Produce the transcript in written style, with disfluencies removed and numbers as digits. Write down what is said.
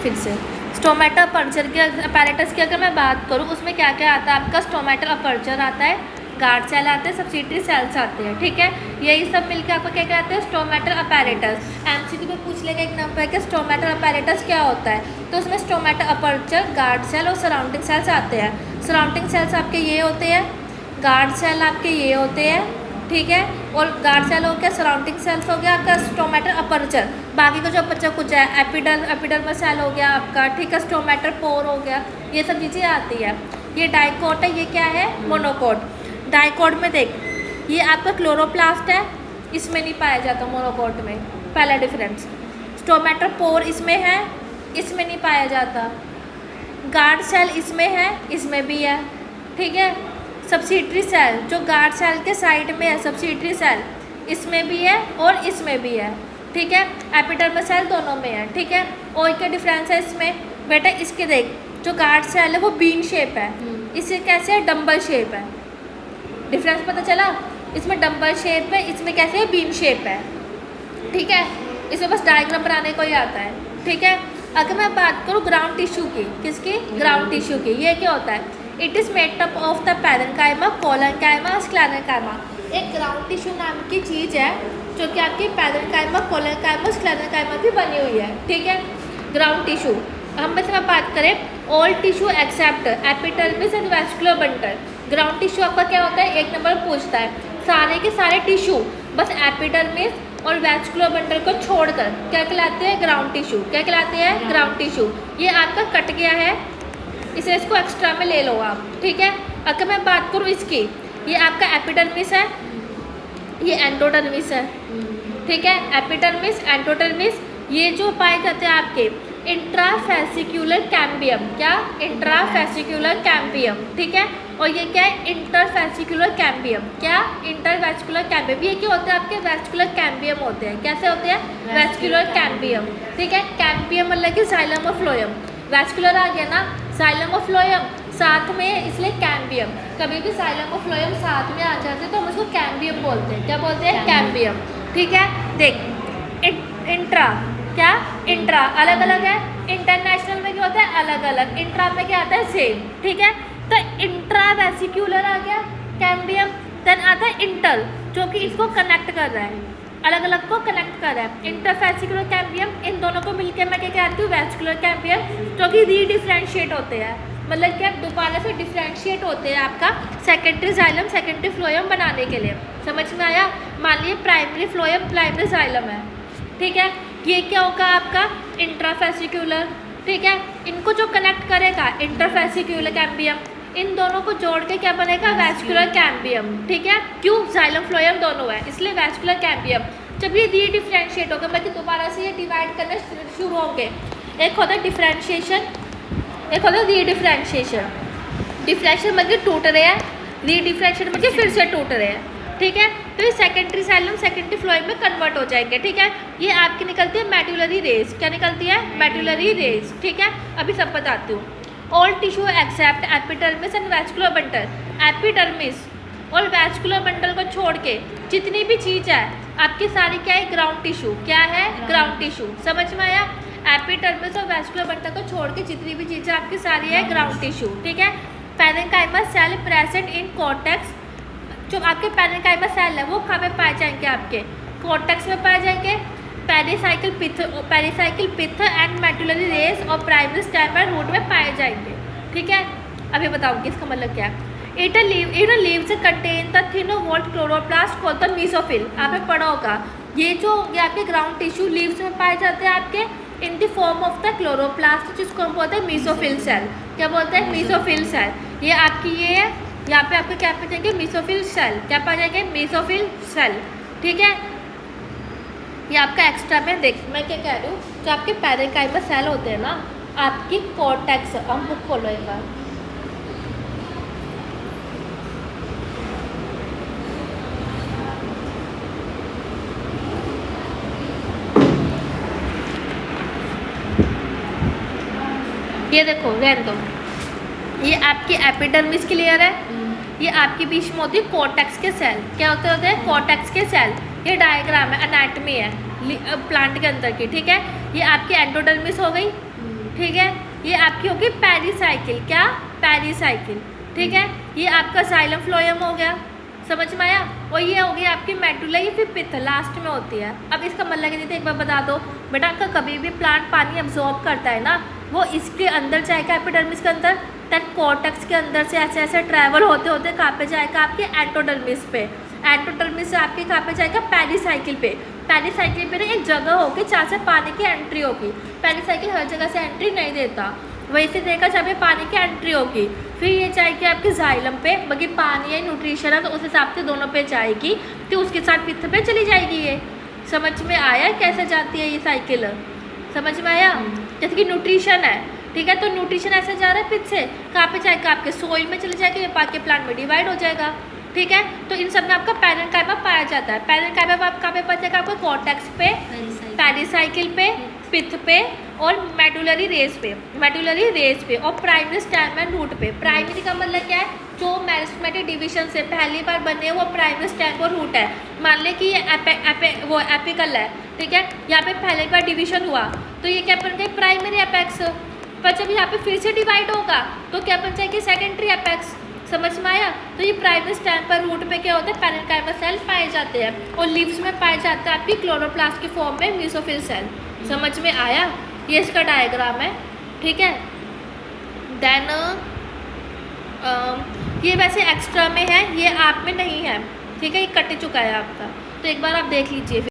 फिर से stomatal aperture के अपैरेटस की अगर मैं बात करूँ उसमें क्या क्या आता है आपका, स्टोमेटल अपर्चर आता है, गार्ड सेल आते हैं, सब्सिडरी सेल्स आते हैं, ठीक है। यही सब मिलकर आपको क्या कहते हैं, स्टोमेटल अपैरेटस। एमसीक्यू में पूछ लेगा एक नंबर कि स्टोमेटल अपैरेटस क्या होता है, तो उसमें स्टोमेटल अपर्चर, गार्ड सेल और सराउंडिंग सेल्स आते हैं। सराउंडिंग सेल्स आपके ये होते हैं, गार्ड सेल आपके ये होते हैं, ठीक है। और गार्ड सेल हो गया, सराउंडिंग सेल्स हो गया आपका स्टोमेटल अपर्चर। बाकी का जो अपर्चर कुछ है, एपिडर्मल सेल हो गया आपका, ठीक है, स्टोमेटल पोर हो गया, ये सब चीज़ें आती है। ये डाइकोट है, ये क्या है, मोनोकोट। डाइकोट में देख, ये आपका क्लोरोप्लास्ट है, इसमें नहीं पाया जाता मोनोकोट में, पहला डिफरेंस। स्टोमेटल पोर इसमें है, इसमें नहीं पाया जाता। गार्ड सेल इसमें है, इसमें भी है, ठीक है। सब्सिडरी सेल जो गार्ड सेल के साइड में है, सब्सिडरी सेल इसमें भी है और इसमें भी है, ठीक है। एपिडर्मल सेल दोनों में है, ठीक है। और क्या डिफरेंस है इसमें बेटा, इसके देख, जो गार्ड सेल है वो बीन शेप है, इससे कैसे है, डम्बल शेप है। डिफरेंस पता चला, इसमें डम्बल शेप है, इसमें कैसे है, बीन शेप है, ठीक है। इसमें बस डायग्राम बनाने को ही आता है, ठीक है। अगर मैं बात करूँ ग्राउंड टिश्यू की, किसकी, ग्राउंड टिश्यू की, ये क्या होता है, it is made up of the parenchyma, collenchyma, sclerenchyma. एक ग्राउंड टिश्यू नाम की चीज़ है जो कि आपकी पैरेन्काइमा, कोलेनकाइमा, स्क्लेरेनकाइमा की बनी हुई है, ठीक है। ग्राउंड टिश्यू हम बस में बात करें, all tissue except epidermis and vascular bundle. Ground tissue आपका क्या होता है, एक नंबर पूछता है, सारे के सारे टिश्यू बस एपिडर्मिस और वैस्कुलर बंडल को छोड़कर क्या कहलाते हैं, ग्राउंड टिश्यू। क्या कहलाते हैं, ग्राउंड टिश्यू। ये आपका कट गया है, इसे इसको एक्स्ट्रा में ले लो आप, ठीक है। अगर मैं बात करूँ इसकी, ये आपका एपिडर्मिस है, ये एंडोडर्मिस है, ठीक है। एपिडर्मिस, एंडोडर्मिस, ये जो पाए जाते हैं आपके इंट्राफेसिक्यूलर कैम्बियम, क्या, इंट्राफेसिक्यूलर कैम्बियम, ठीक है। और ये क्या है, इंटरफेसिक्यूलर कैम्बियम, क्या, इंटरवेस्कुलर कैम्बियम। ये क्या होते हैं आपके, वेस्कुलर कैम्बियम होते हैं। कैसे होते हैं, वेस्कुलर कैम्बियम, ठीक है। कैम्बियम मतलब कि जाइलम और फ्लोएम, वेस्कुलर आ गया ना, जाइलम और फ्लोएम साथ में, इसलिए कैम्बियम। कभी भी जाइलम और फ्लोएम साथ में आ जाते हैं तो हम उसको कैम्बियम बोलते हैं। क्या बोलते हैं, कैम्बियम, ठीक है। देख, इंट्रा, क्या, इंट्रा अलग अलग है, इंटरनेशनल में क्या होता है, अलग अलग, इंट्रा में क्या आता है, सेम, ठीक है। तो इंट्रावेसिक्यूलर आ गया कैम्बियम, देन आता है इंटर जो कि इसको कनेक्ट कर रहा है, अलग अलग को कनेक्ट कर रहा है। इंटरफेसिकुलर कैम्बियम, इन दोनों को मिलकर मैं क्या कहती हूँ, वेस्कुलर कैम्बियम, जो कि रीडिफ्रेंशिएट होते हैं, मतलब क्या, दोबारा से डिफ्रेंशिएट होते हैं आपका सेकेंडरी जाइलम, सेकेंडरी फ्लोएम बनाने के लिए। समझ में आया। मान लीजिए प्राइमरी फ्लोएम, प्राइमरी जाइलम है, ठीक है। ये क्या होगा आपका, इंट्राफेसिक्यूलर, ठीक है। इनको जो कनेक्ट करेगा इंटरफेसिक्यूलर कैम्बियम, इन दोनों को जोड़ के क्या बनेगा, वेस्कुलर कैम्बियम, ठीक है। क्यों, जाइलम फ्लोएम दोनों है, इसलिए वेस्कुलर कैम्बियम। जब ये रीडिफ्रेंशिएट होगा, मतलब दोबारा से ये डिवाइड करना शुरू होंगे, एक होता है डिफ्रेंशिएशन, एक होता है रीडिफ्रेंशिएशन। डिफ्रेंशिएशन मतलब टूट रहे हैं, रीडिफ्रेंशिएशन मतलब फिर से टूट रहे हैं, ठीक है। तो ये सेकेंडरी जाइलम, सेकेंडरी फ्लोएम में कन्वर्ट हो जाएंगे, ठीक है। ये आपकी निकलती है मेडुलरी रेज, क्या निकलती है, मेडुलरी रेज, ठीक है। अभी सब बताती हूँ। All tissue except epidermis and vascular bundle, epidermis और वैस्कुलर बंडल को छोड़ के जितनी भी चीज़ है आपकी सारी क्या है, ग्राउंड टिश्यू, क्या है, ग्राउंड टिश्यू। समझ में आया। एपिडर्मिस और वैस्कुलर बंडल को छोड़ के जितनी भी चीज़ें आपकी सारी है ग्राउंड टिश्यू, ठीक है। Parenchyma cell present in cortex, जो आपके पैरेन्काइमा सेल है वो कहाँ पे पाए जाएंगे, आपके कॉर्टेक्स में पाए जाएंगे। Pericycle pith and medullary rays और प्राइमरी स्टेम एंड रूट में पाए जाएंगे, ठीक है। अभी बताऊंगी इसका मतलब क्या है। It leaves contain the thin walled chloroplast called the mesophyll. आपने पढ़ा होगा, ये जो ये आपके ग्राउंड टिश्यू लीव्स में पाए जाते हैं आपके in the form of the chloroplast, जिसको हम बोलते हैं मेसोफिल सेल। क्या बोलते हैं, मेसोफिल सेल। ये आपकी ये है, यहाँ पे आपके क्या पाए जाएंगे, मेसोफिल सेल, क्या पाए जाएंगे, मेसोफिल सेल, ठीक है। ये आपका एक्स्ट्रा में देख, मैं क्या कह रही हूँ, जो आपके पैरेन्काइमा सेल होते हैं ना, आपकी कॉर्टेक्स, हम बुक खोलो एक बार, ये देखो रहने दो, ये आपकी एपिडर्मिस क्लियर है, ये आपके बीच में होती है कॉर्टेक्स के सेल। क्या होते हैं, कॉर्टेक्स के सेल। ये डायग्राम है, एनाटॉमी है प्लांट के अंदर की, ठीक है। ये आपकी एंडोडर्मिस हो गई, ठीक है। ये आपकी होगी पेरिसाइकिल, क्या, पेरिसाइकिल, ठीक है। ये आपका जाइलम फ्लोएम हो गया, समझ में आया। और ये हो गई आपकी मेडुला, ये फिर पित्त लास्ट में होती है। अब इसका मतलब क्या दीदी एक बार बता दो बेटा, का कभी भी प्लांट पानी अब्जॉर्ब करता है ना, वो इसके अंदर जाएगा एपिडर्मिस के अंदर, देन कॉर्टेक्स के अंदर से ऐसे ऐसे ट्रैवल होते होते कहाँ पे जाएगा, आपके एंडोडर्मिस पे, एंडोडर्मिस से आपके कहाँ पे जाएगा, पेरिसाइकिल पे। पेरिसाइकिल पे ना एक जगह होगी जहाँ से पानी की एंट्री होगी। पेरिसाइकिल हर जगह से एंट्री नहीं देता, वहीं से देगा जहाँ पे पानी की एंट्री होगी। फिर ये जाएगी आपके जाइलम पे, बाकी पानी या न्यूट्रिशन है तो उस हिसाब से दोनों पे जाएगी, फिर उसके साथ पित्त पे चली जाएगी। ये समझ में आया कैसे जाती है ये साइकिल, समझ में आया। जैसे कि न्यूट्रिशन है, ठीक है, तो न्यूट्रिशन ऐसे जा रहा है पित्त से कहाँ पे जाएगा, आपके सोइल में चले जाएगा, ये पाके प्लांट में डिवाइड हो जाएगा, ठीक है। तो इन सब में आपका पैरेन्काइमा पाया जाता है। पैरेन्काइमा आप कहाँ पे पाया जाएगा, आपको कॉर्टेक्स पे, पेरिसाइकिल पे, पित्त पे और मेडुलरी रेस पे, मेडुलरी रेस पे और प्राइमरी स्टेम एंड रूट पे। प्राइमरी का मतलब क्या है, जो मेरिस्टेमेटिक डिवीजन से पहली बार बने वो प्राइमरी स्टेम और रूट है। मान ले कि ये वो एपिकल है, ठीक है, यहाँ पे पहली बार डिवीजन हुआ तो ये क्या बन गई, प्राइमरी एपेक्स। पर जब यहाँ पे फिर से डिवाइड होगा तो क्या बन जाएगी, सेकेंडरी एपेक्स। समझ में आया। तो ये प्राइमरी स्टेम पर रूट पे क्या होता है, पैरेन्काइमा सेल पाए जाते हैं और लीव्स में पाए जाते हैं आपकी क्लोरोप्लास्ट की फॉर्म में मेसोफिल सेल। समझ में आया, ये इसका डायग्राम है, ठीक है। देन ये वैसे एक्स्ट्रा में है, ये आप में नहीं है, ठीक है, ये कट चुका है आपका, तो एक बार आप देख लीजिए।